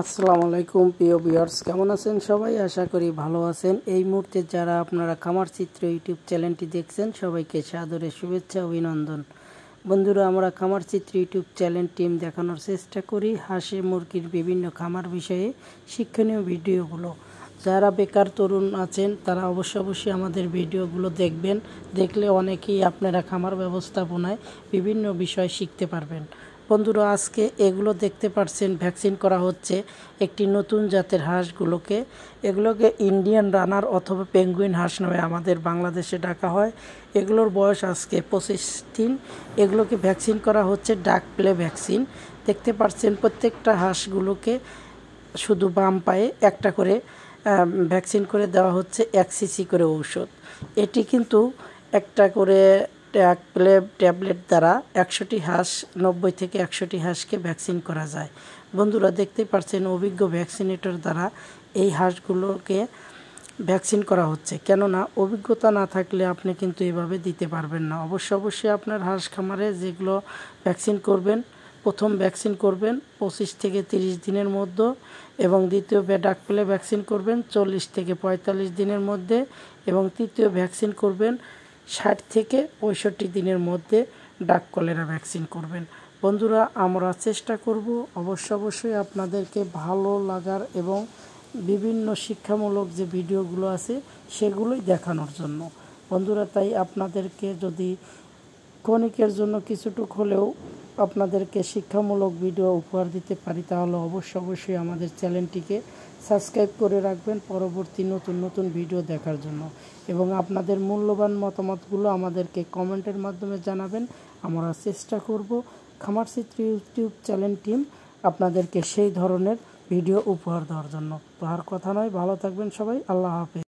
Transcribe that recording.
আসসালামু আলাইকুম প্রিয় ভিউয়ার্স, কেমন আছেন সবাই? আশা করি ভালো আছেন। এই মুহূর্তে যারা আপনারা খামার চিত্র ইউটিউব চ্যানেলটি দেখছেন সবাইকে সাদরে শুভেচ্ছা অভিনন্দন। বন্ধুরা, আমরা খামার চিত্র ইউটিউব চ্যানেল টিম দেখানোর চেষ্টা করি হাঁসে মুরগির বিভিন্ন খামার বিষয়ে শিক্ষণীয় ভিডিওগুলো। যারা বেকার তরুণ আছেন তারা অবশ্যই আমাদের ভিডিওগুলো দেখবেন। দেখলে অনেকেই আপনারা খামার ব্যবস্থাপনায় বিভিন্ন বিষয় শিখতে পারবেন। বন্ধুরা, আজকে এগুলো দেখতে পাচ্ছেন ভ্যাকসিন করা হচ্ছে একটি নতুন জাতের হাঁসগুলোকে। এগুলোকে ইন্ডিয়ান রানার অথবা পেঙ্গুইন হাঁস নামে আমাদের বাংলাদেশে ডাকা হয়। এগুলোর বয়স আজকে 25 দিন। এগুলোকে ভ্যাকসিন করা হচ্ছে ডাক প্লে ভ্যাকসিন। দেখতে পাচ্ছেন প্রত্যেকটা হাঁসগুলোকে শুধু বাম পায়ে একটা করে ভ্যাকসিন করে দেওয়া হচ্ছে 1 সিসি করে ঔষধ। এটি কিন্তু একটা করে ট্যাবলেট দ্বারা 100টি হাঁস 90 থেকে 100টি হাঁসকে ভ্যাকসিন করা যায়। বন্ধুরা, দেখতে পাচ্ছেন অভিজ্ঞ ভ্যাকসিনেটর দ্বারা এই হাঁসগুলোকে ভ্যাকসিন করা হচ্ছে। কেননা অভিজ্ঞতা না থাকলে আপনি কিন্তু এভাবে দিতে পারবেন না। অবশ্যই আপনার হাঁস খামারে যেগুলো ভ্যাকসিন করবেন, প্রথম ভ্যাকসিন করবেন 25 থেকে 30 দিনের মধ্যে এবং দ্বিতীয় ডাক প্লে ভ্যাকসিন করবেন 40 থেকে 45 দিনের মধ্যে এবং তৃতীয় ভ্যাকসিন করবেন 60 থেকে 65 দিনের মধ্যে ডাক কলেরা ভ্যাকসিন করবেন। বন্ধুরা, আমরা চেষ্টা করব অবশ্যই আপনাদেরকে ভালো লাগার এবং বিভিন্ন শিক্ষামূলক যে ভিডিওগুলো আছে সেগুলোই দেখানোর জন্য। বন্ধুরা, তাই আপনাদেরকে যদি ক্ষণিকের জন্য কিছুটুক হলেও আপনাদেরকে শিক্ষামূলক ভিডিও উপহার দিতে পারি তাহলে অবশ্যই আমাদের চ্যানেলটিকে সাবস্ক্রাইব করে রাখবেন পরবর্তী নতুন ভিডিও দেখার জন্য এবং আপনাদের মূল্যবান মতামতগুলো আমাদেরকে কমেন্টের মাধ্যমে জানাবেন। আমরা চেষ্টা করব খামার চিত্র ইউটিউব চ্যানেল টিম আপনাদেরকে সেই ধরনের ভিডিও উপহার দেওয়ার জন্য। তো আর কথা নয়, ভালো থাকবেন সবাই। আল্লাহ হাফেজ।